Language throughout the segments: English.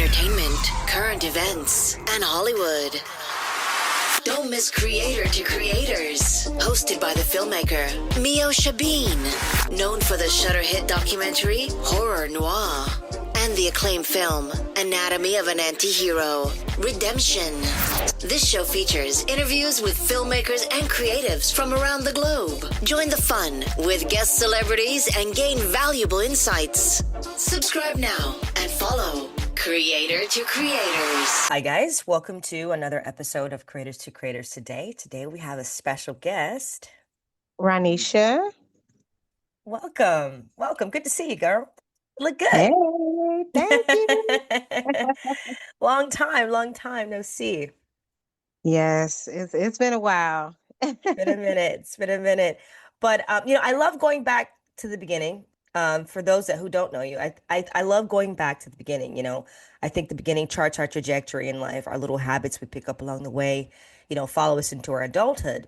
entertainment, current events, and Hollywood. Don't miss Creator to Creators, hosted by the filmmaker Meosha, known for the Shudder hit documentary Horror Noir and the acclaimed film Anatomy of an Anti-Hero, Redemption. This show features interviews with filmmakers and creatives from around the globe. Join the fun with guest celebrities and gain valuable insights. Subscribe now and follow Creator to Creators. Hi guys, welcome to another episode of Creators to Creators today. Today we have a special guest. Ronesha. Welcome. Good to see you, girl. Look good. Hey, thank you. Long time no see. Yes, it's been a while. It's been a minute. But I love going back to the beginning. For those who don't know you, I love going back to the beginning. I think the beginning charts our trajectory in life, our little habits we pick up along the way, follow us into our adulthood.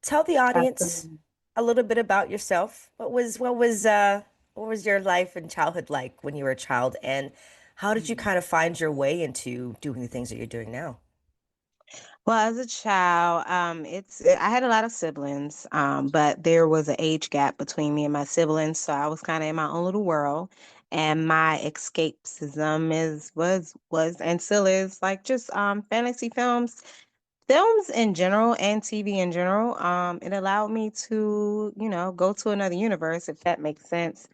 Tell the audience a little bit about yourself. What was your life and childhood like when you were a child, and how did you kind of find your way into doing the things that you're doing now? Well, as a child, I had a lot of siblings, but there was an age gap between me and my siblings, so I was kind of in my own little world. And my escapism was and still is like just fantasy films in general and TV in general. It allowed me to, go to another universe, if that makes sense.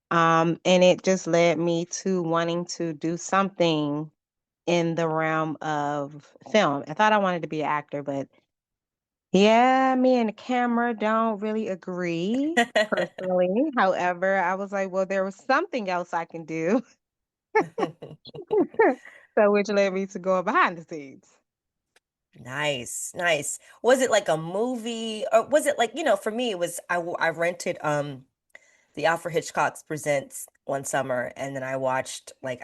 And it just led me to wanting to do something in the realm of film. I thought I wanted to be an actor, but yeah, me and the camera don't really agree personally. However, I was like, well, there was something else I can do. So which led me to go behind the scenes. Nice. Was it like a movie, or was it like, for me, it was, I rented the Alfred Hitchcock's Presents one summer, and then I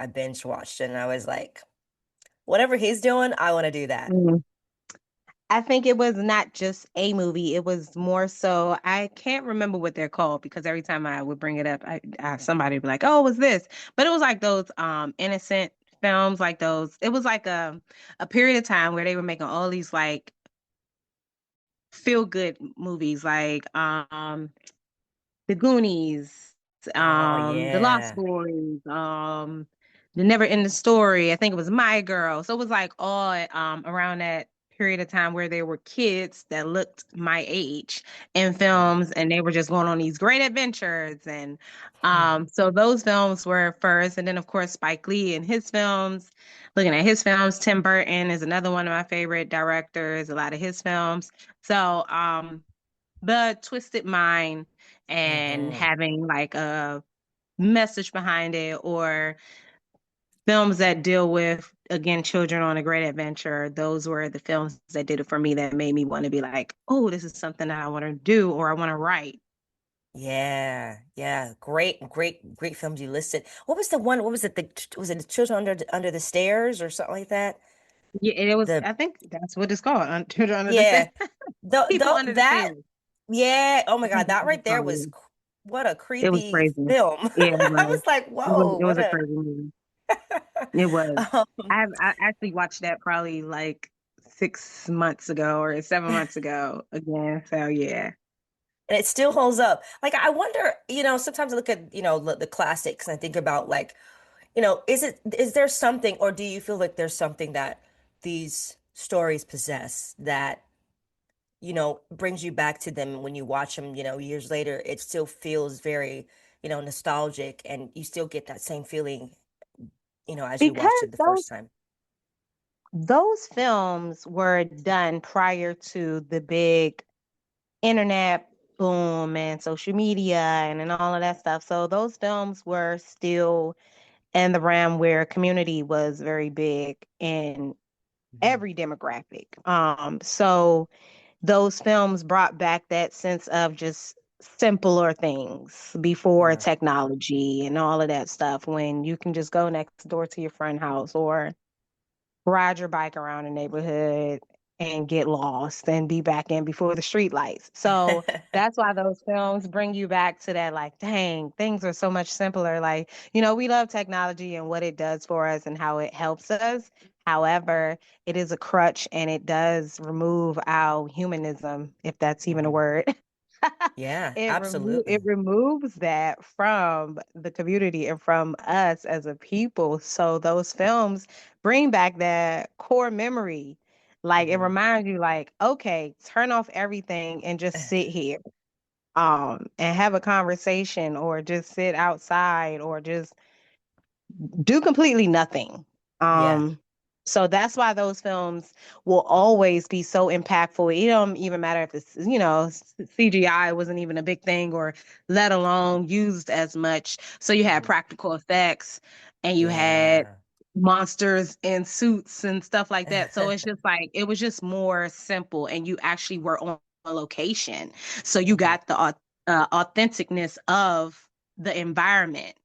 binge watched it, and I was like, whatever he's doing, I want to do that. Mm. I think it was not just a movie. It was more so, I can't remember what they're called because every time I would bring it up, somebody would be like, oh, what's this? But it was like those innocent films, like those. It was like a period of time where they were making all these like feel good movies, like The Goonies, Oh The Lost yeah. Boys, The Never Ending Story. I think it was My Girl. So it was like all around that period of time where there were kids that looked my age in films, and they were just going on these great adventures. And so those films were first, and then of course Spike Lee and his films. Looking at his films, Tim Burton is another one of my favorite directors. A lot of his films. So the Twisted Mind and Mhm. having like a message behind it, or films that deal with, again, children on a great adventure. Those were the films that did it for me, that made me want to be like, oh, this is something that I want to do or I want to write. Yeah. Great films you listed. What was the one? What was it? Was it the Children Under the Stairs or something like that? Yeah, it was, The I think that's what it's called. Children under the yeah, stairs. People the under the that stairs. yeah. Oh my I think God, that's that what it's right there was called. what a It was creepy crazy. film. Yeah, it I was. was like, It was, whoa, it was what a a crazy movie. It was. um, I actually watched that probably like 6 months ago or 7 months ago again. So yeah. and it still holds up. Like I wonder, sometimes I look at, the classics and I think about like, is there something, or do you feel like there's something that these stories possess that, brings you back to them when you watch them, years later, it still feels very, nostalgic, and you still get that same feeling, as you watched Because it the those first time. those films were done prior to the big internet boom and social media and all of that stuff. So those films were still in the realm where community was very big in Mhm. every demographic. So those films brought back that sense of just simpler things before Yeah. technology and all of that stuff, when you can just go next door to your friend house or ride your bike around the neighborhood and get lost and be back in before the street lights. So that's why those films bring you back to that, like, dang, things are so much simpler. Like, we love technology and what it does for us and how it helps us. However, it is a crutch and it does remove our humanism, if that's even a Mhm. word. Yeah, It absolutely. removes that from the community and from us as a people. So those films bring back that core memory. Like, it Hmm. reminds you, like, okay, turn off everything and just sit here, and have a conversation, or just sit outside, or just do completely nothing. Yeah. Um, so that's why those films will always be so impactful. It don't even matter if it's, CGI wasn't even a big thing, or let alone used as much. So you had Hmm. practical effects, and you had Yeah. monsters in suits and stuff like that. So it's just like, it was just more simple, and you actually were on a location. So you Hmm. got the authenticness of the environment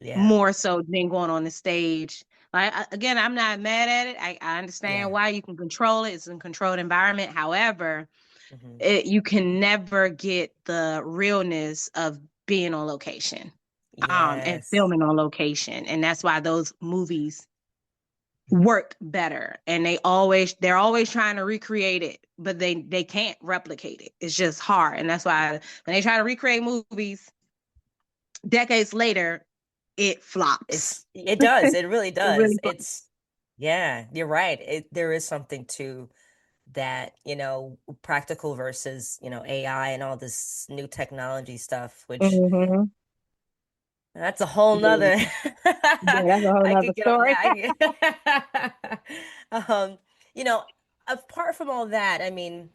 Yeah. more so than going on the stage. Like, again, I'm not mad at it. I understand Yeah. why you can control it. It's a controlled environment. However, Hmm. you can never get the realness of being on location, and Yes. filming on location. And that's why those movies work better. And they're always trying to recreate it, but they can't replicate it. It's just hard. And that's why when they try to recreate movies decades later, it flops. It does. It really It does. really flops. Yeah, you're right. There is something to that, practical versus, AI and all this new technology stuff, which Mhm. that's a whole Yeah. nother. Yeah, that's a whole I nother could get on story. that. You know, apart from all that, I mean,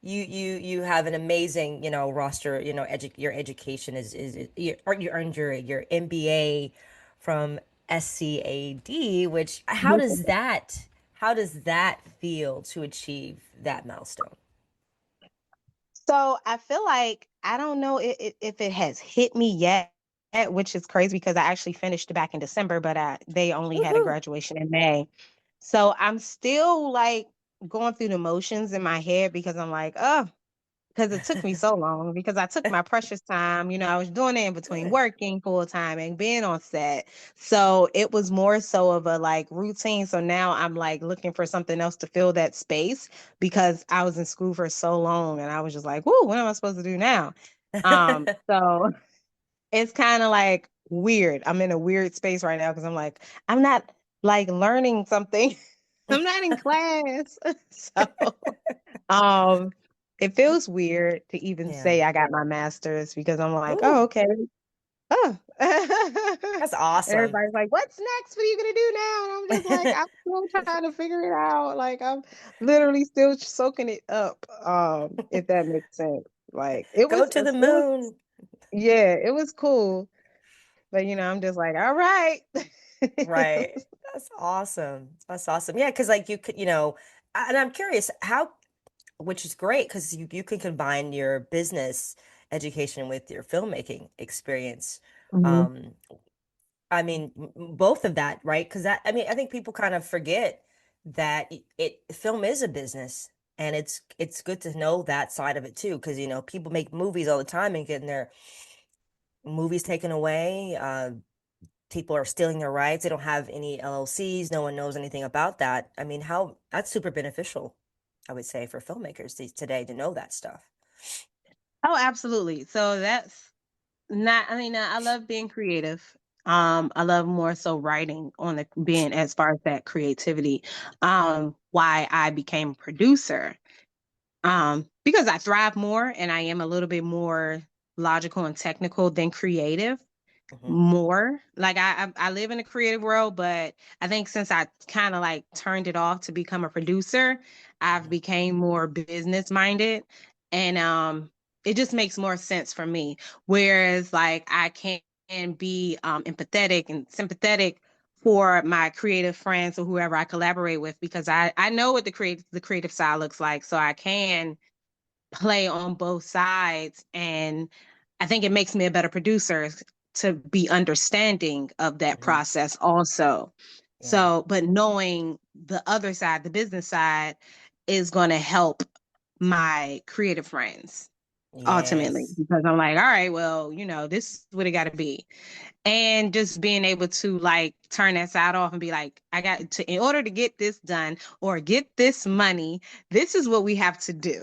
you have an amazing, roster. Your education you earned your MBA from SCAD, which how does that feel to achieve that milestone? So I feel like, I don't know if it has hit me yet, which is crazy because I actually finished back in December, but they only had a Woohoo! graduation in May. So I'm still like going through the motions in my head, because I'm like, oh, because it took me so long, because I took my precious time. I was doing it in between Good. working full time and being on set. So it was more so of a like routine. So now I'm like looking for something else to fill that space, because I was in school for so long, and I was just like, whoo, what am I supposed to do now? So it's kind of like weird. I'm in a weird space right now, because I'm like, I'm not like learning something. I'm not in class. So um, it feels weird to even Yeah. say I got my master's, because I'm like, oh, Ooh, okay. Oh. that's And awesome. everybody's like, what's next? What are you gonna do now? And I'm just like, I'm still trying to figure it out. Like, I'm literally still soaking it up. If that makes sense. Like, Go to the it was, moon. yeah, it was cool. But I'm just like, all right. Right. That's awesome. That's awesome. Yeah, because like you could, and I'm curious how, which is great because you can combine your business education with your filmmaking experience. Mhm. Um, I mean, both of that, right? Because I mean, I think people kind of forget that film is a business, and it's good to know that side of it too, because people make movies all the time and getting their movies taken away. People are stealing their rights. They don't have any LLCs. No one knows anything about that. I mean, how that's super beneficial, I would say, for filmmakers today to know that stuff. Oh, absolutely. So that's not, I mean, I love being creative. I love more so writing on the being, as far as that creativity. Why I became a producer. Because I thrive more, and I am a little bit more logical and technical than creative. Hmm. More like, I live in a creative world, but I think since I kind of like turned it off to become a producer, I've Hmm. became more business minded, and it just makes more sense for me. Whereas like I can be empathetic and sympathetic for my creative friends or whoever I collaborate with, because I know what the creative side looks like, so I can play on both sides. And I think it makes me a better producer to be understanding of that Hmm. process also. Yeah. So, but knowing the other side, the business side, is going to help my creative friends ultimately, Yes. because I'm like, all right, well, this is what it got to be. And just being able to like turn that side off and be like, I got to, in order to get this done or get this money, this is what we have to do.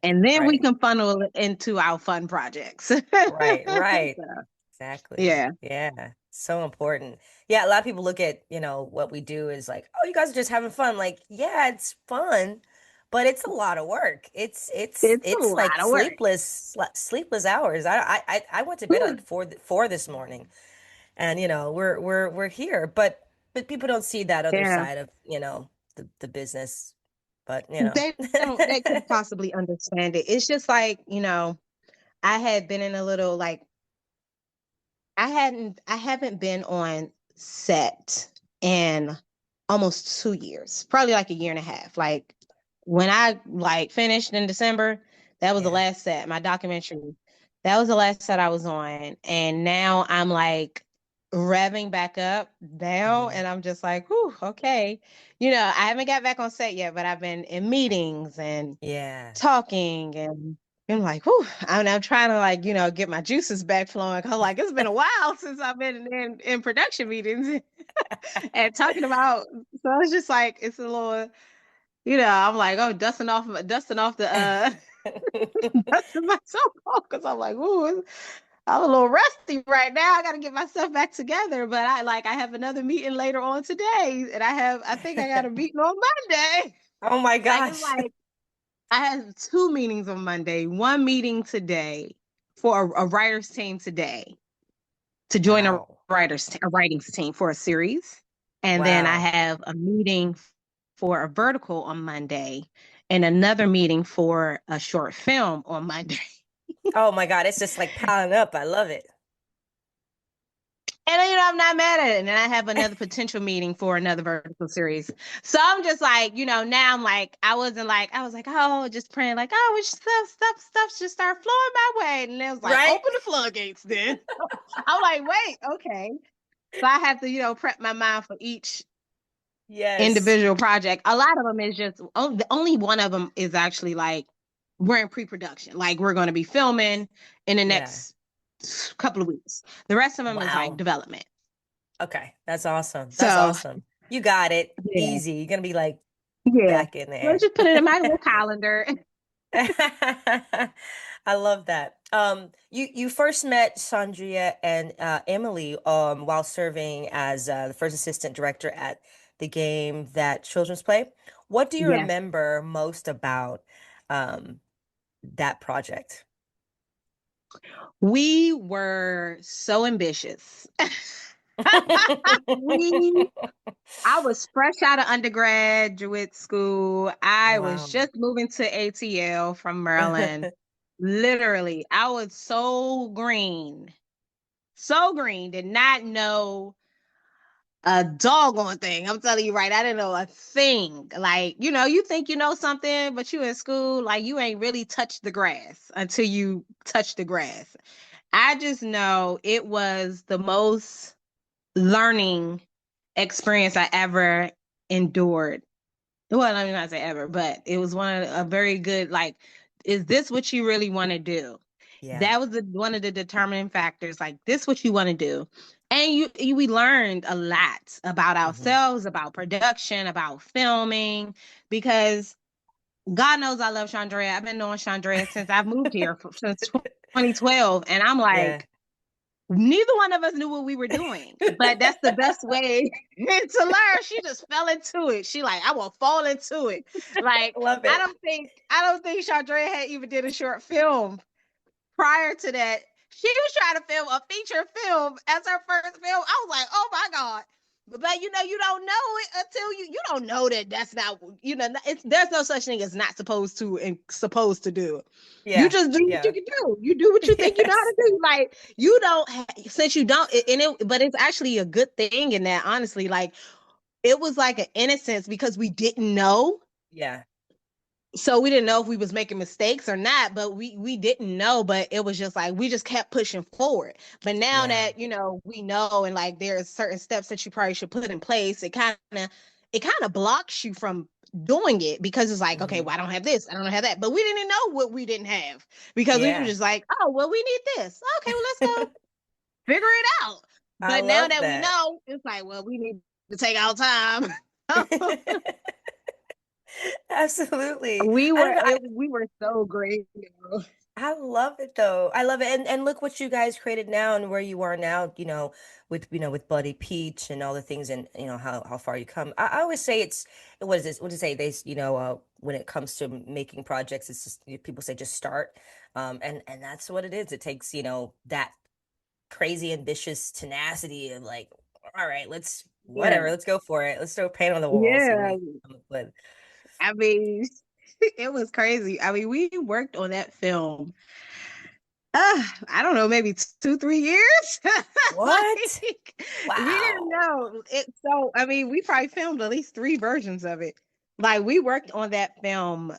And then we Right. can funnel it into our fun projects. Right. Right. So, Exactly. yeah. Yeah. So important. Yeah, a lot of people look at, what we do is like, oh, you guys are just having fun. Like, yeah, it's fun, but it's a lot of work. It's it's It's a it's like lot of work. sleepless hours. I went to bed at like four this morning, and we're here, but people don't see that other Yeah. side of, the business. But They could possibly understand it. It's just like, I had been in a little like I haven't been on set in almost 2 years, probably like a year and a half. Like when I like finished in December, that was the yeah. last set, my documentary. That was the last set I was on. And now I'm like revving back up now. Hmm. And I'm just like, whew, okay. I haven't got back on set yet, but I've been in meetings and Yeah. talking and I'm like, whew, I'm trying to like, get my juices back flowing. Cause like it's been a while since I've been in production meetings and talking about. So it's just like it's a little, I'm like, oh, dusting off the dusting myself off because I'm like, ooh, I'm a little rusty right now. I got to get myself back together. But I have another meeting later on today, and I think I got a meeting on Monday. Oh my Like it's gosh. like I had 2 meetings on Monday, one meeting today for a writer's team today to join Wow. a writing team for a series. And then I Wow. have a meeting for a vertical on Monday and another meeting for a short film on Monday. Oh my God. It's just like piling up. I love it. And I'm not mad at it. And then I have another potential meeting for another vertical series. So I'm just like, now I'm like, I was like, oh, just praying, like, oh, it's stuff just start flowing my way. And it was like, Right? open the floodgates then. I'm like, wait, okay. So I have to, prep my mind for each Yes. individual project. A lot of them is just, only one of them is actually like, we're in pre-production. Like we're going to be filming in the Yeah. next couple of weeks. The rest of them is like Wow. development. Okay. That's awesome. That's So awesome. You got it. yeah, Easy. You're gonna be like yeah. back in Let's there. just put it in my little calendar. I love that. You first met Sandria and Emily while serving as the first assistant director at the game that children's play. What do you Yes, remember most about um, that project? we were so ambitious. we I was fresh out of undergraduate school. I was Wow. just moving to ATL from Maryland. Literally, I was so green, did not know a doggone thing. I'm telling you right, I didn't know a thing. Like, you think you know something, but you in school, like you ain't really touched the grass until you touch the grass. I just know it was the most learning experience I ever endured. Well, I mean, not say ever, but it was one of a very good, like, is this what you really want to do? Yeah. That was one of the determining factors. Like, this what you want to do. And we learned a lot about Hmm. ourselves, about production, about filming, because God knows I love Chandrea. I've been knowing Chandrea since I've moved here since 2012. And I'm Yeah. like, neither one of us knew what we were doing, but that's the best way to learn. She just fell into it. She like, I will fall into it. Like, Love I it. don't think Chandrea had even did a short film prior to that. She was trying to film a feature film as her first film. I was like, oh my God. But you don't know it until you don't know that that's not, there's no such thing as not supposed to and supposed to do. You Yeah. just do what you Yeah. can do. You do what you think you know how Yes. to do. Like you don't, since you don't, but it's actually a good thing in that, honestly. Like it was like an innocence because we didn't know, Yeah. so we didn't know if we was making mistakes or not, but we didn't know, but it was just like we just kept pushing forward. But now Yeah. that we know, and like there's certain steps that you probably should put in place, it kind of it kind of blocks you from doing it because it's like, okay, Hmm. well, I don't have this, I don't have that. But we didn't know what we didn't have because we were Yeah, just like, oh, well, we need this. Okay, well, let's go figure it out. I But now love that we that. know, it's like, well, we need to take our time. Absolutely. we I were don't know. we were so great. I love it though. I love it. And look what you guys created now and where you are now, with with Buddy Peach and all the things and how far you come. I always say it's what is this? What do you say? When it comes to making projects, it's just people say just start. And that's what it is. It takes, that crazy ambitious tenacity of like, all right, let's Yeah, whatever, let's go for it. Let's throw paint on the wall, see what yeah. we come up with. I mean, it was crazy. I mean, we worked on that film. I don't know, maybe 2, 3 years. What? Like, we didn't Wow. know it. So, I mean, we probably filmed at least 3 versions of it. Like, we worked on that film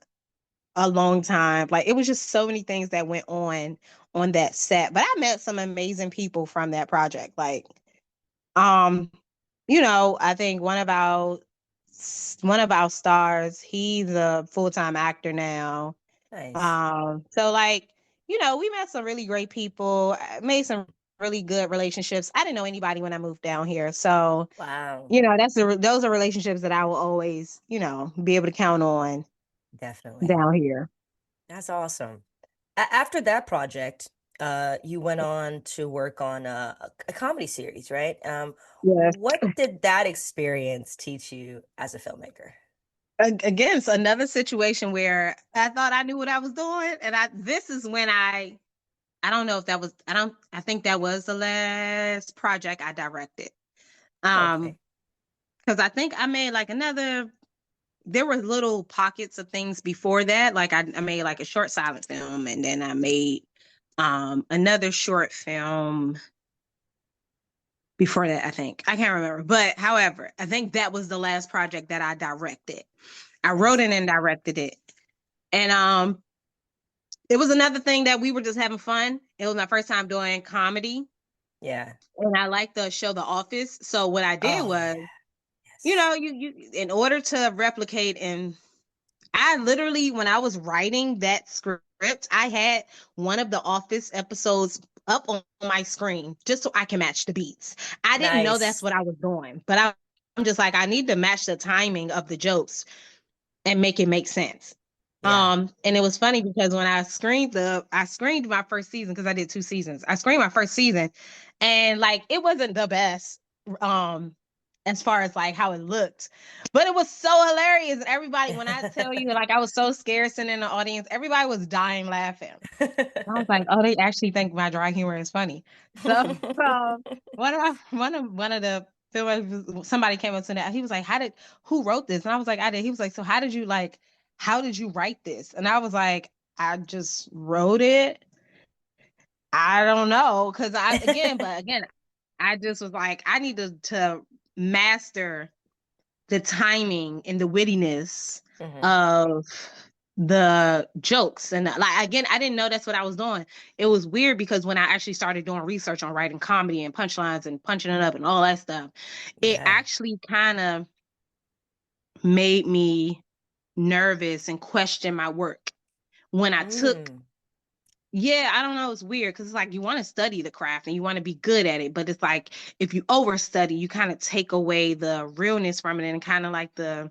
a long time. Like, it was just so many things that went on that set. But I met some amazing people from that project. Like, um, I think one of our stars, he's a full-time actor now. Nice. So like, we met some really great people, made some really good relationships. I didn't know anybody when I moved down here. So, Wow. those are relationships that I will always, be able to count on Definitely. down here. That's awesome. After that project, you went on to work on a comedy series, right? Yes. What did that experience teach you as a filmmaker? Again, it's another situation where I thought I knew what I was doing. And this is when I don't know if that was, I think that was the last project I directed. Okay. Because I think I made like there were little pockets of things before that. Like I made like a short silent film, and then I made another short film before that, I think. I can't remember. But however, I think that was the last project that I directed. I wrote Nice. it and directed it. And it was another thing that we were just having fun. It was my first time doing comedy. Yeah. And I like the show The Office. So what I did Oh, was, yeah. Yes. you in order to replicate, and I literally, when I was writing that script, I had one of the Office episodes up on my screen just so I can match the beats. I didn't know that's Nice. what I was doing, but I'm just like, I need to match the timing of the jokes and make it make sense. Yeah. And it was funny because when I screened my first season because I did 2 seasons. I screened my first season, and like it wasn't the best, as far as like how it looked, but it was so hilarious. And everybody, when I tell you, like I was so scared sitting in the audience, everybody was dying laughing. I was like, oh, they actually think my dry humor is funny. So one of the filmmakers, somebody came up to that. He was like, who wrote this? And I was like, I did. He was like, so how did you write this? And I was like, I just wrote it. I don't know. But again, I just was like, I need to master the timing and the wittiness Hmm. of the jokes. And like again, I didn't know that's what I was doing. It was weird because when I actually started doing research on writing comedy and punchlines and punching it up and all that stuff, it Yeah. actually kind of made me nervous and question my work when I took. Mm. Yeah, I don't know. It's weird because it's like you want to study the craft and you want to be good at it, but it's like if you overstudy, you kind of take away the realness from it and kind of like the,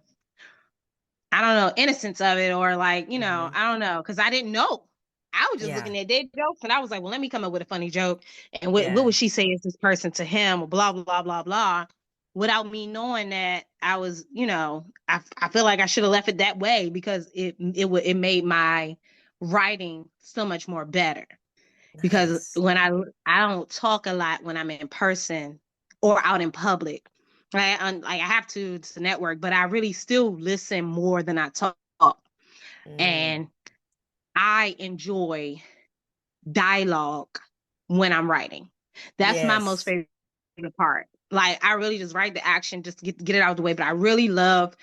I don't know, innocence of it, or like, Hmm. I don't know, because I didn't know. I was just Yeah. looking at dead jokes and I was like, well, let me come up with a funny joke. And what Yeah. would she say is this person to him, or blah, blah, blah, blah, blah, without me knowing that I was, I feel like I should have left it that way because it made my writing so much more better. Because Nice. when I don't talk a lot when I'm in person or out in public, right? Like I have to network, but I really still listen more than I talk. Mm. And I enjoy dialogue when I'm writing. That's my most Yes. favorite part. Like I really just write the action just to get it out of the way. But I really love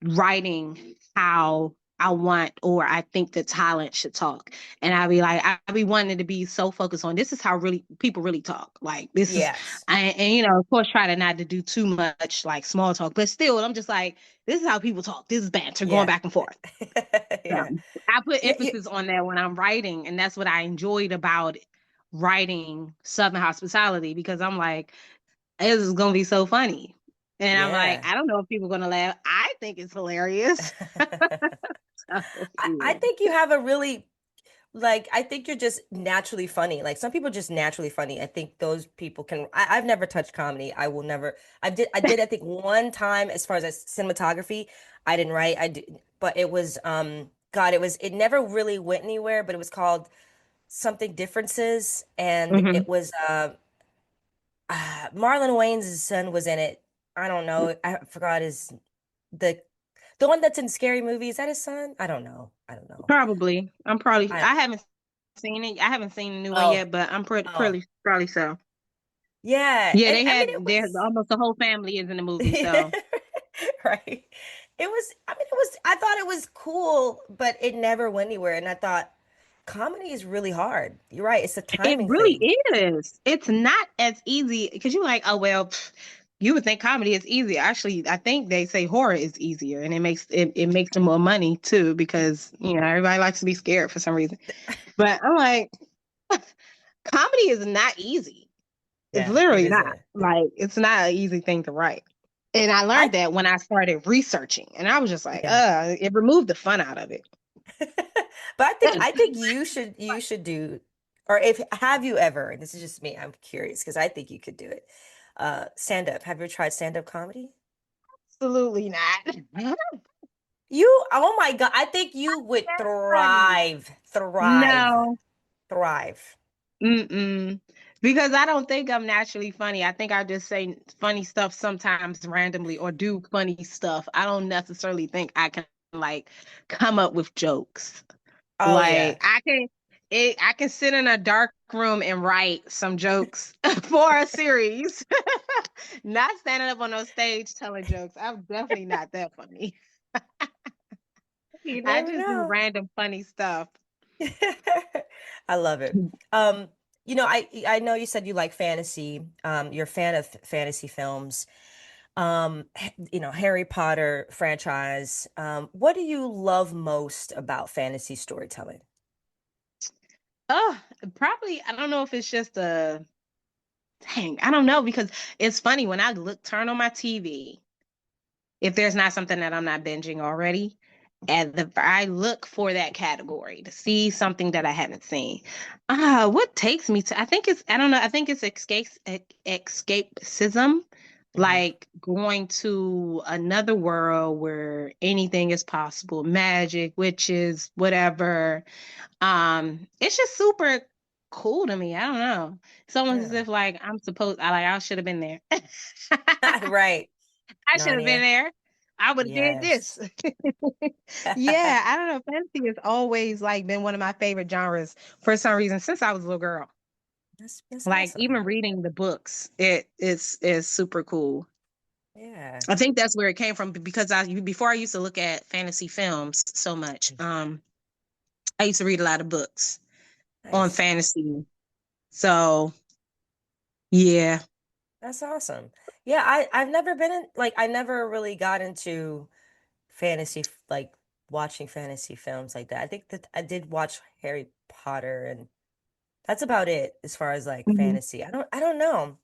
writing how I want, or I think the talent should talk. And I be wanting to be so focused on this is how really people really talk. Like this is, Yes. and of course, try to not to do too much like small talk, but still, I'm just like, this is how people talk. This is banter going Yeah. back and forth. So Yeah. I put Yeah. emphasis on that when I'm writing, and that's what I enjoyed about writing Southern Hospitality because I'm like, this is gonna be so funny. And I'm like, Yeah. I don't know if people are gonna laugh. I think it's hilarious. I think you have a really like I think you're just naturally funny. Like some people are just naturally funny. I think those people can I've never touched comedy. I will never I think one time as far as cinematography. I didn't write. I did but it was God, it never really went anywhere, but it was called something differences and Mhm. it was Marlon Wayne's son was in it. I don't know. I forgot his the the one that's in Scary Movie. Is that his son? I don't know. I don't know. Probably. I'm probably. I I haven't seen it. I haven't seen the new one oh yet, but I'm pretty, oh probably so. yeah. Yeah, And they I mean had it there's was almost the whole family is in the movie. right. So It was I mean it was I thought it was cool, but it never went anywhere. And I thought comedy is really hard. You're right. It's a it timing really thing. is. It's not as easy because you're like, oh well, you would think comedy is easy. Actually, I think they say horror is easier, and it makes them more money too because everybody likes to be scared for some reason. But I'm like, comedy is not easy. It's Yeah, it literally not. isn't. Like, it's not an easy thing to write. And I I learned that when I started researching. And I was just like, yeah. it removed the fun out of it. But I think you should do or if have you ever, and this is just me, I'm curious because I think you could do it. Stand up. Have you ever tried stand up comedy? Absolutely not. You, oh my God, I think you would That's funny. thrive, No. thrive. Mm-mm. Because I don't think I'm naturally funny. I think I just say funny stuff sometimes randomly or do funny stuff. I don't necessarily think I can like come up with jokes. Oh yeah. Like I can sit in a dark room and write some jokes for a series. Not standing up on no stage telling jokes. I'm definitely not that funny. You I never just do know. random funny stuff. I love it. I know you said you like fantasy. You're a fan of fantasy films. Harry Potter franchise. What do you love most about fantasy storytelling? Oh, probably I don't know if it's just a dang, I don't know because it's funny when I turn on my TV, if there's not something that I'm not binging already, and I look for that category to see something that I haven't seen. What takes me to? I don't know. I think it's escapism, Hmm. like going to another world where anything is possible, magic, witches, whatever. It's just super cool to me. I don't know. It's almost as Yeah. if like I should have been there. Right. I should have been Narnia. there. I would have did this. Yes. Yeah, I don't know. Fantasy has always like been one of my favorite genres for some reason since I was a little girl. That's Like even awesome. reading the books, it is super cool. Yeah. I think that's where it came from because before I used to look at fantasy films so much. I used to read a lot of books on Nice. fantasy. So yeah. That's awesome. Yeah, I've never been in like I never really got into fantasy like watching fantasy films like that. I think that I did watch Harry Potter and that's about it as far as like Mhm. fantasy. I don't know.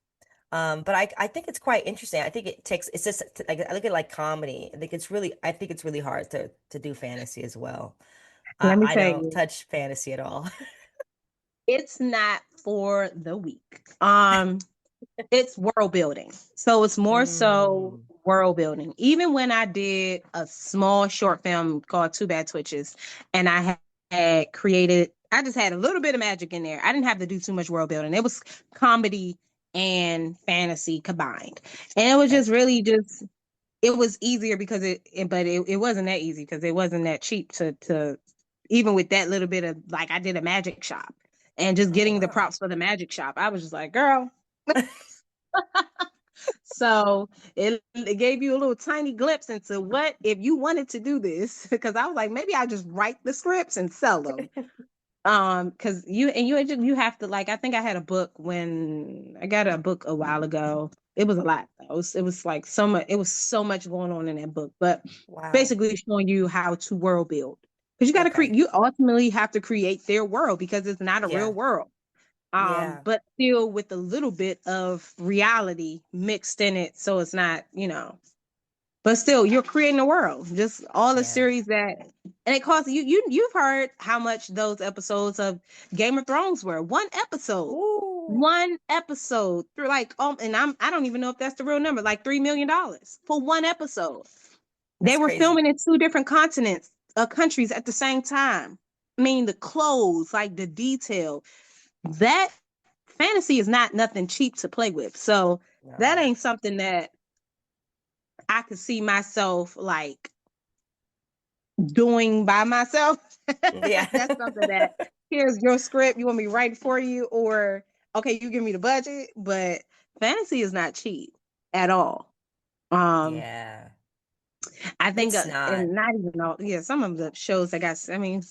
But I think it's quite interesting. I think it's just like I look at like comedy. I think it's really hard to do fantasy as well. Let me I tell don't you, touch fantasy at all. it's not for the weak. It's world building. So it's more so Mm, world building. Even when I did a small short film called Two Bad Twitches, and had created, I just had a little bit of magic in there. I didn't have to do too much world building. It was comedy and fantasy combined. And it was okay. just really it was easier because it wasn't that easy because it wasn't that cheap to even with that little bit of like I did a magic shop and just Oh getting the wow. props for the magic shop. I was just like, girl. So it gave you a little tiny glimpse into what if you wanted to do this. Because I was like, maybe I just write the scripts and sell them. Because you have to, like, I think I had a book when I got a book a while ago. It was a lot. It was like so much. It was so much going on in that book, but Wow. basically showing you how to world build. Because you got to Okay. create. You ultimately have to create their world because it's not a real Yeah. world. Yeah. But still with a little bit of reality mixed in it, so it's not, but still you're creating a world. Just all the Yeah. series that, and it costs you've heard how much those episodes of Game of Thrones were. Ooh, One episode through, like, and I don't even know if that's the real number, like $3 million for one episode. They that's were crazy. filming in two different continents, countries at the same time. I mean, the clothes, like the detail, that fantasy is not nothing cheap to play with. So that No. ain't something that I could see myself like doing by myself. Yeah. That's something that, here's your script, you want me to write for you, or okay, you give me the budget. But fantasy is not cheap at all. Um, Yeah. I think, It's not. and not even all. Yeah, some of the shows that got. I mean,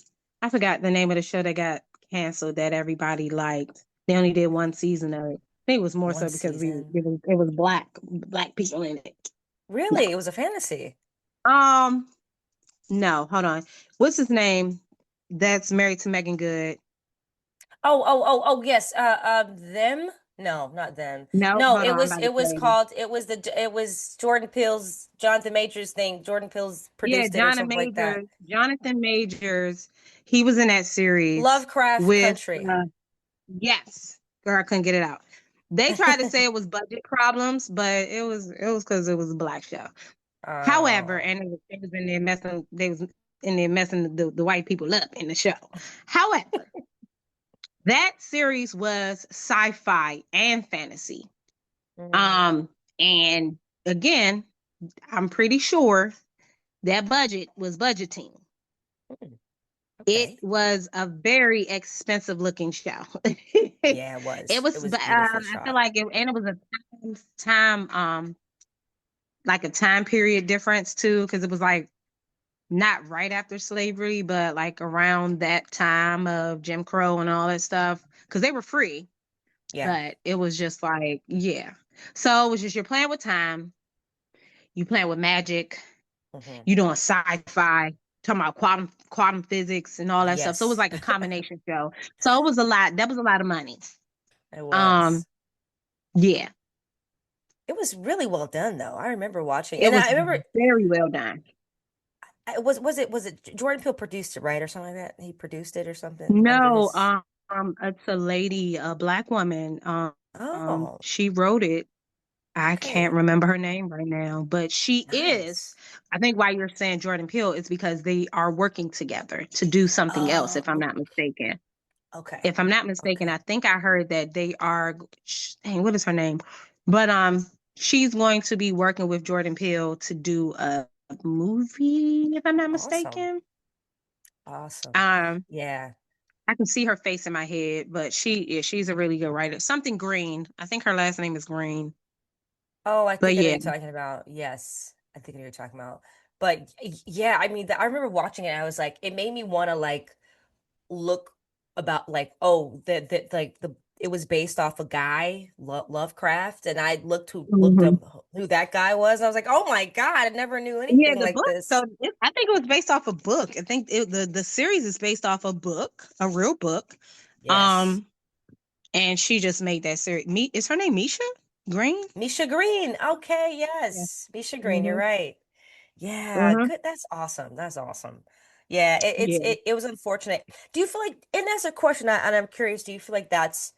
I forgot the name of the show that got canceled that everybody liked. They only did one season of it. I think it was more One so because season. it was black people in it. Really? It was a fantasy. Um, no, hold on. What's his name? That's married to Megan Good. Oh, yes. Them? No, not them. No, No, hold on. I'm about to it was tell you. called, it was Jordan Peele's, Jonathan Majors thing. Jordan Peele's Yeah, produced it or something like that. Jonathan Majors. He was in that series Lovecraft with. Country. Yes, girl, I couldn't get it out. They tried to say it was budget problems, but it was because it was a black show. However, Oh, and it was in there messing. They was in there messing the white people up in the show. However, that series was sci-fi and fantasy. mm, Um, and again, I'm pretty sure that budget was budgeting. mm, It okay. was a very expensive looking show. Yeah, it It was. It was, was beautifully I feel shot. like and it was a like a time period difference too, because it was like not right after slavery, but like around that time of Jim Crow and all that stuff, because they were free, Yeah. but it was just like, yeah. So it was just, you're playing with time, you playing with magic, Hmm. you doing sci-fi, talking about quantum physics and all that stuff. So it was Yes, like a combination show. So it was a lot. That was a lot of money. it Um, was. yeah, It was really well done, though. I remember watching, it and was I remember very well done. was it Jordan Peele produced it, right, or something like that? He produced it or something under No, his. it's a lady, a black woman. Oh, She wrote it. I can't okay, remember her name right now, but she is. nice. I think why you're saying Jordan Peele is because they are working together to do something else, if I'm Oh, not mistaken. okay, If I'm not mistaken, okay. I think I heard that they are, dang, what is her name? But she's going to be working with Jordan Peele to do a movie, if I'm not Awesome, mistaken. awesome. Um, Yeah. I can see her face in my head, but she's a really good writer. Something Green. I think her last name is Green. Oh, I But think I know yeah. you're talking about. Yes, I think I know you're talking about. But yeah, I mean, I remember watching it. And I was like, it made me want to like look about like, oh, the it was based off a guy, Lovecraft, and I looked Mhm. up who that guy was. I was like, oh my God, I never knew Yeah, anything the like book. So this. I think it was based off a book. I think the series is based off a book, a real book. Yes. Um, and she just made that series. Is her name Meosha Green? Misha Green. Okay, Yeah. yes. Misha Green, you're Hmm. right. Yeah, Hmm. good. That's awesome. That's awesome. Yeah, Yeah. it was unfortunate. Do you feel like, and that's a question, and I'm curious, do you feel like that's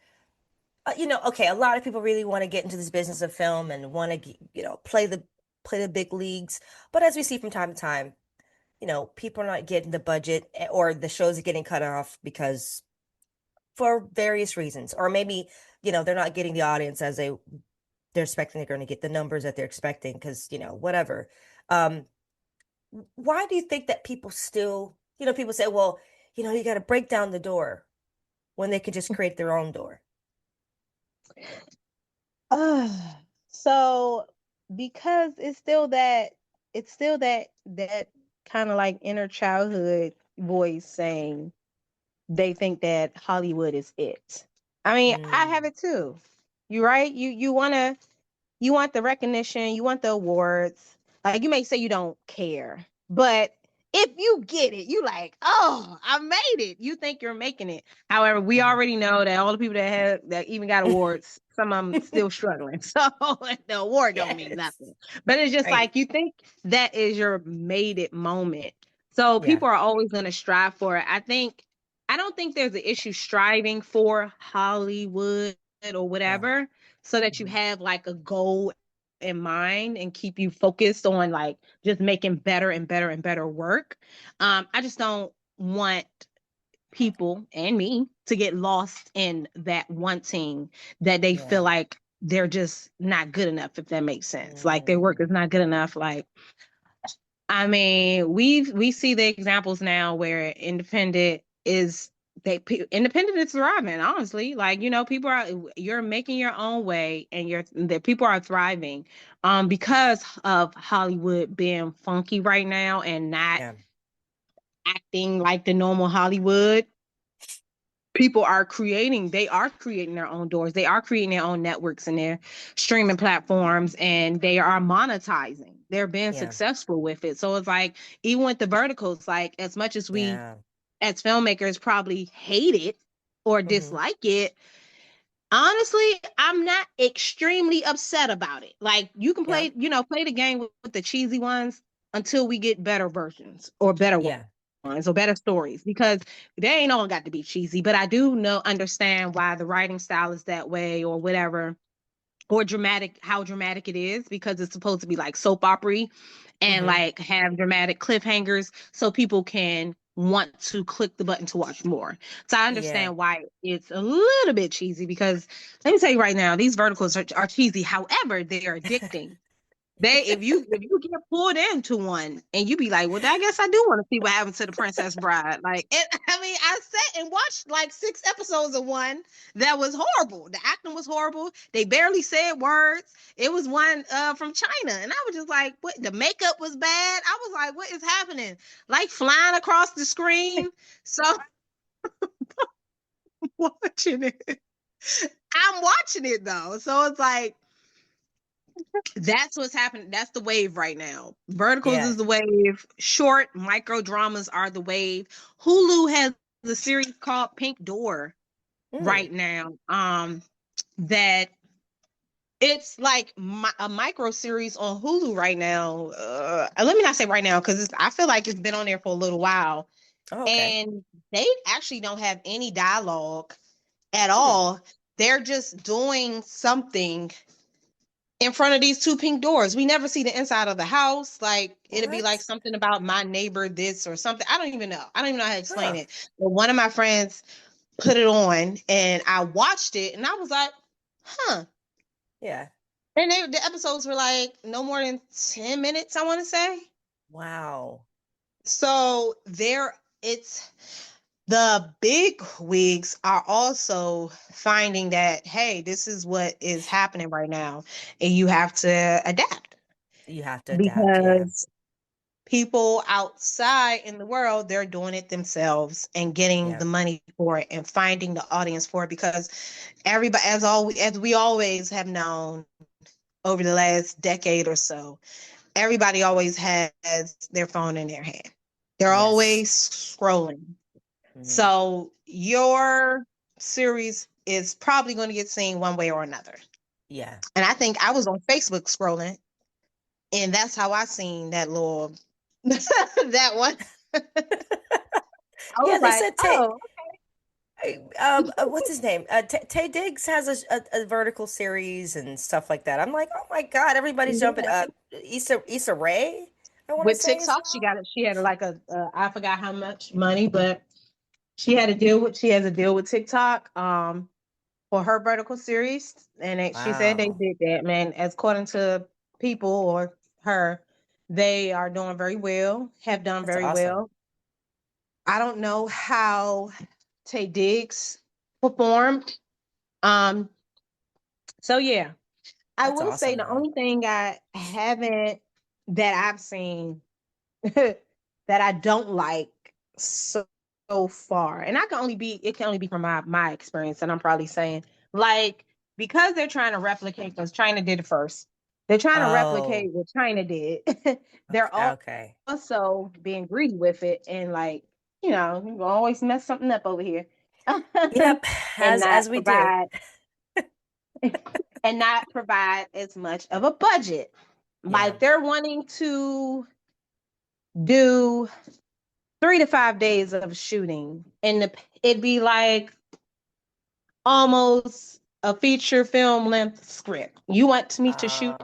okay, a lot of people really want to get into this business of film and want to, play the big leagues. But as we see from time to time, people are not getting the budget, or the shows are getting cut off because for various reasons, or maybe, they're not getting the audience as they're expecting they're going to get the numbers that they're expecting because, whatever. Um, why do you think that people still, people say, well, you got to break down the door when they could just create their own door? Uh, so because it's still that kind of like inner childhood voice saying they think that Hollywood is it. I mean, I have Mm, it too. You right? You want the recognition, you want the awards. Like you may say you don't care, but if you get it, you like, oh, I made it. You think you're making it. However, we yeah. already know that all the people that even got awards, some of them still struggling. So the award don't mean Yes. nothing. But it's just Right. like you think that is your made it moment. So Yeah. people are always going to strive for it. I don't think there's an issue striving for Hollywood or Yeah. whatever so that you Mhm. have like a goal in mind and keep you focused on like just making better and better and better work. I just don't want people and me to get lost in that wanting that they Yeah. feel like they're just not good enough, if that makes sense. Like their work is Mm, not good enough. Like, I mean, we see the examples now where independent is thriving, honestly. Like, people are you're making your own way and the people are thriving because of Hollywood being funky right now and not yeah. acting like the normal Hollywood. They are creating their own doors. They are creating their own networks and their streaming platforms, and they are monetizing. They're being Yeah. successful with it. So it's like, even with the verticals, like as much as we Yeah. as filmmakers probably hate it or Hmm. dislike it, honestly, I'm not extremely upset about it. Like you can Yeah. play the game with the cheesy ones until we get better versions or better ones Yeah. or better stories because they ain't all got to be cheesy. But I do understand why the writing style is that way or whatever, or dramatic, how dramatic it is because it's supposed to be like soap opera and Hmm. like have dramatic cliffhangers so people can want to click the button to watch more. So I Yeah. understand why it's a little bit cheesy because let me tell you right now, these verticals are cheesy. However, they are addicting. If you get pulled into one and you be like, well, I guess I do want to see what happened to the Princess Bride. Like, I mean, I sat and watched like 6 episodes of one that was horrible. The acting was horrible. They barely said words. It was one from China, and I was just like, what? The makeup was bad. I was like, what is happening? Like flying across the screen. So watching it. I'm watching it though. So it's like that's what's happening. That's the wave right now. Verticals Yeah. is the wave. Short micro dramas are the wave. Hulu has a series called Pink Door Mm. right now. That it's like a micro series on Hulu right now. Let me not say right now because I feel like it's been on there for a little while, Oh, okay. and they actually don't have any dialogue at Hmm. all. They're just doing something in front of these two pink doors. We never see the inside of the house. Like it'll be like What? something about my neighbor this or something. I don't even know. I don't even know how to explain Huh. it. But one of my friends put it on and I watched it and I was like, huh. Yeah. And the episodes were like no more than 10 minutes, I want to say. Wow. So it's the big wigs are also finding that, hey, this is what is happening right now. And you have to adapt You have to adapt. Yeah. because people outside in the world, they're doing it themselves and getting Yeah. the money for it and finding the audience for it because everybody, as we always have known over the last decade or so, everybody always has their phone in their hand. They're Yes. always scrolling. Hmm. So your series is probably going to get seen one way or another. Yeah. And I think I was on Facebook scrolling, and that's how I seen that little that one. I was Yeah. They like, said Tay. oh, What's his name? Tay Diggs has a vertical series and stuff like that. I'm like, oh my God, everybody's jumping. yeah. Issa Rae, I want to With say as TikTok, well. she had like I forgot how much money, but she has a deal with TikTok for her vertical series, and she said they Wow. did that, man. As according to people or her, they are doing very well, have done That's very awesome. well. I don't know how Tay Diggs performed. Um, so yeah. I That's will say awesome, the man. only thing I haven't that I've seen that I don't like so far, and it can only be from my experience, and I'm probably saying like because they're trying to replicate because China did it first. They're trying to Oh, replicate what China did. They're okay. also being greedy with it, and like you always mess something up over here, Yep, and as we do. not provide as much of a budget. Yeah. Like they're wanting to do 3 to 5 days of shooting, and it'd be like almost a feature film length script. You want me to Uh, shoot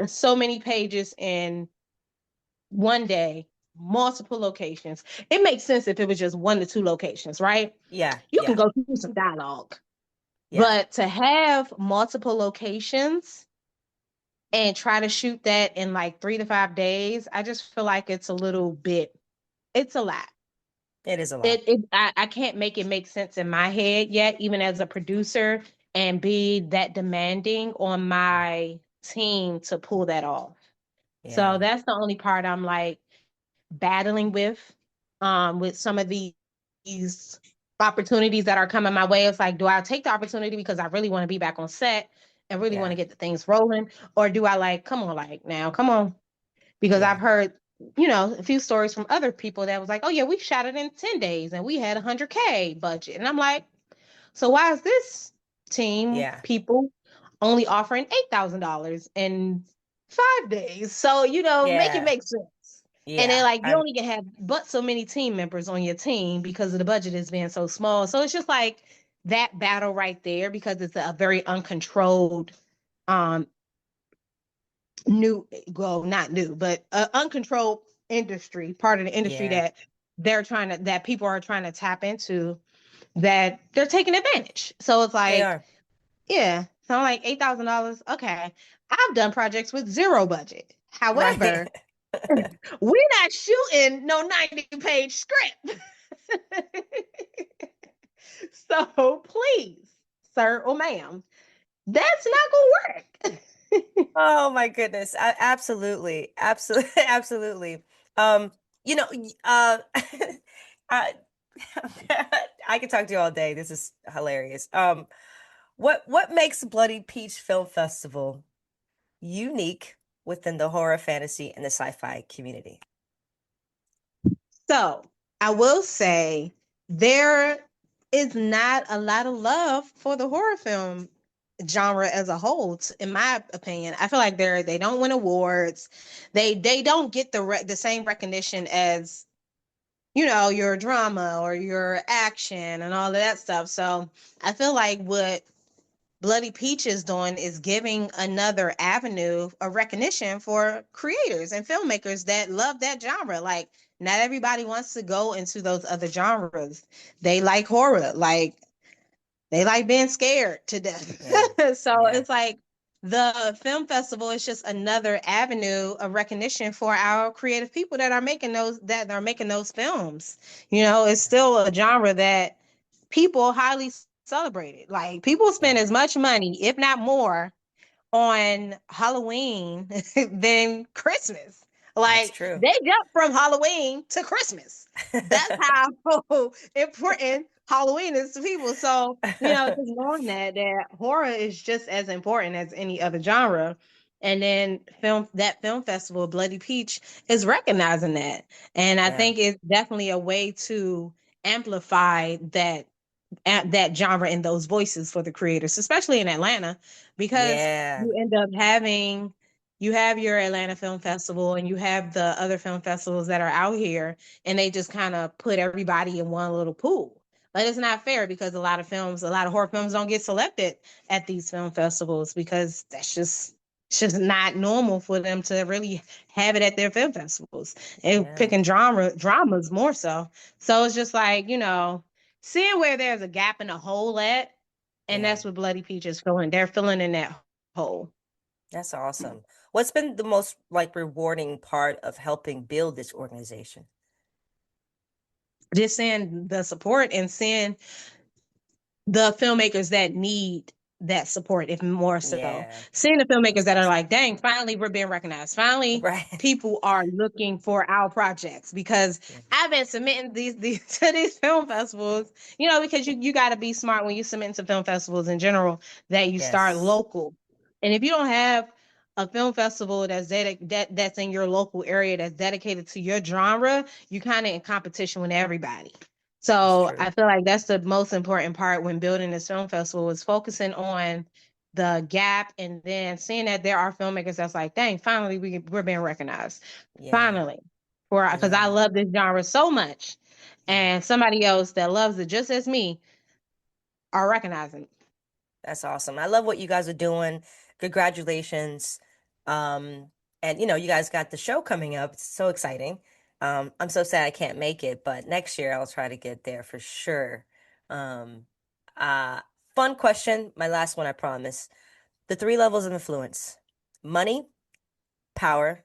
so many pages in one day, multiple locations. It makes sense if it was just 1 to 2 locations, right? yeah, You can yeah, go through some dialogue. yeah, But to have multiple locations and try to shoot that in like 3 to 5 days, I just feel like it's a lot. it is a lot. I can't make it make sense in my head yet, even as a producer, and be that demanding on my team to pull that off. So Yeah, that's the only part I'm like battling with some of these opportunities that are coming my way. It's like, do I take the opportunity because I really want to be back on set and really want yeah, to get the things rolling? Or do I like, come on, like now, come on, because I've yeah, heard, a few stories from other people that was like, oh yeah, we shot it in 10 days and we had 100K budget. And I'm like, so why is this team yeah, people only offering $8,000 in 5 days? So, make it yeah, make sense. And then yeah. like you only can have but so many team members on your team because of the budget is being so small. So it's just like that battle right there because it's a very uncontrolled um new well not new but uncontrolled industry part of the industry Yeah, that people are trying to tap into that they're taking advantage. So it's they like, are. yeah, so I'm like $8,000. Okay, I've done projects with zero budget. Right. However, we're not shooting no 90-page script. So please, sir or ma'am, that's not gonna work. Oh my goodness. Absolutely. Absolutely. Absolutely. Um, I I could talk to you all day. This is hilarious. What makes Bloody Peach Film Festival unique within the horror, fantasy, and the sci-fi community? So I will say there is not a lot of love for the horror film genre as a whole, in my opinion. I feel like they don't win awards. They don't get the same recognition as your drama or your action and all of that stuff. So I feel like what Bloody Peach is doing is giving another avenue of recognition for creators and filmmakers that love that genre. Like, not everybody wants to go into those other genres. They like horror, like they like being scared to death. Yeah. So Yeah. it's like the film festival is just another avenue of recognition for our creative people that are making those films. It's still a genre that people highly celebrated. Like people spend Yeah. as much money, if not more, on Halloween than Christmas. That's Like true. they jump from Halloween to Christmas. That's how important Halloween is to people. So, just knowing that horror is just as important as any other genre. And then film festival, Bloody Peach, is recognizing that. And I Yeah. think it's definitely a way to amplify that genre and those voices for the creators, especially in Atlanta, because Yeah. you end up having you have your Atlanta Film Festival and you have the other film festivals that are out here, and they just kind of put everybody in one little pool. But it's not fair because a lot of horror films don't get selected at these film festivals because it's just not normal for them to really have it at their film festivals. They're Yeah. picking dramas more so. So it's just like, seeing where there's a gap in the hole at, and Yeah. that's what Bloody Peach is filling. They're filling in that hole. That's awesome. What's been the most like rewarding part of helping build this organization? Just seeing the support and seeing the filmmakers that need that support, if more so. Yeah, Seeing the filmmakers that's that are awesome. like, dang, finally we're being recognized. Finally, Right. people are looking for our projects, because Yeah. I've been submitting these to these film festivals, because you got to be smart when you submit to film festivals in general, that you start Yes. local. And if you don't have a film festival that's in your local area that's dedicated to your genre, you kind of in competition with everybody. That's So true. I feel like that's the most important part when building this film festival, is focusing on the gap, and then seeing that there are filmmakers that's like, dang, finally we're being recognized. Yeah. Finally. Because I Yeah. love this genre so much. Yeah. And somebody else that loves it just as me are recognizing it. That's awesome. I love what you guys are doing. Congratulations. Um, and you guys got the show coming up. It's so exciting. I'm so sad I can't make it, but next year I'll try to get there for sure. Um, uh, Fun question. My last one, I promise. The three levels of influence: money, power,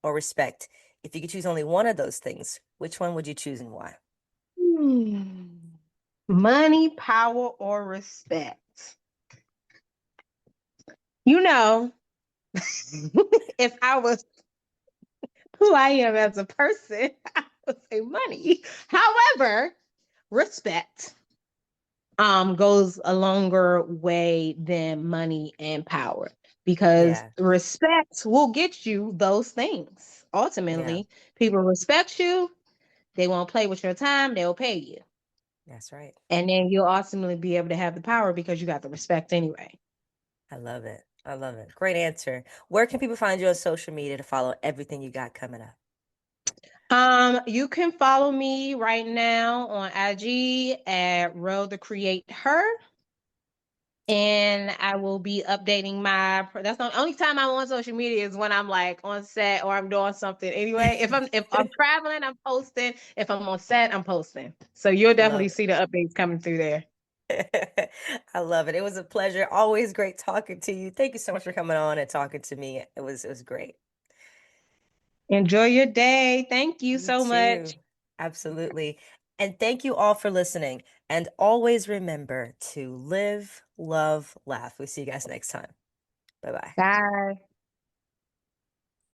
or respect. If you could choose only one of those things, which one would you choose and why? Hmm. Money, power, or respect? You know, if I was who I am as a person, I would say money. However, respect goes a longer way than money and power, because Yeah. respect will get you those things. Yeah. Ultimately, people respect you, they won't play with your time, they'll pay you. That's right. And then you'll ultimately be able to have the power because you got the respect anyway. I love it. I love it. Great answer. Where can people find you on social media to follow everything you got coming up? You can follow me right now on IG at Row the Create Her. And I will be updating that's the only time I'm on social media, is when I'm like on set or I'm doing something anyway. If I'm traveling, I'm posting. If I'm on set, I'm posting. So you'll definitely Love see the updates coming through there. it. I love it. It was a pleasure. Always great talking to you. Thank you so much for coming on and talking to me. It was great. Enjoy your day. Thank you You so much. too. Absolutely. And thank you all for listening. And always remember to live, love, laugh. We'll see you guys next time. Bye bye. Bye.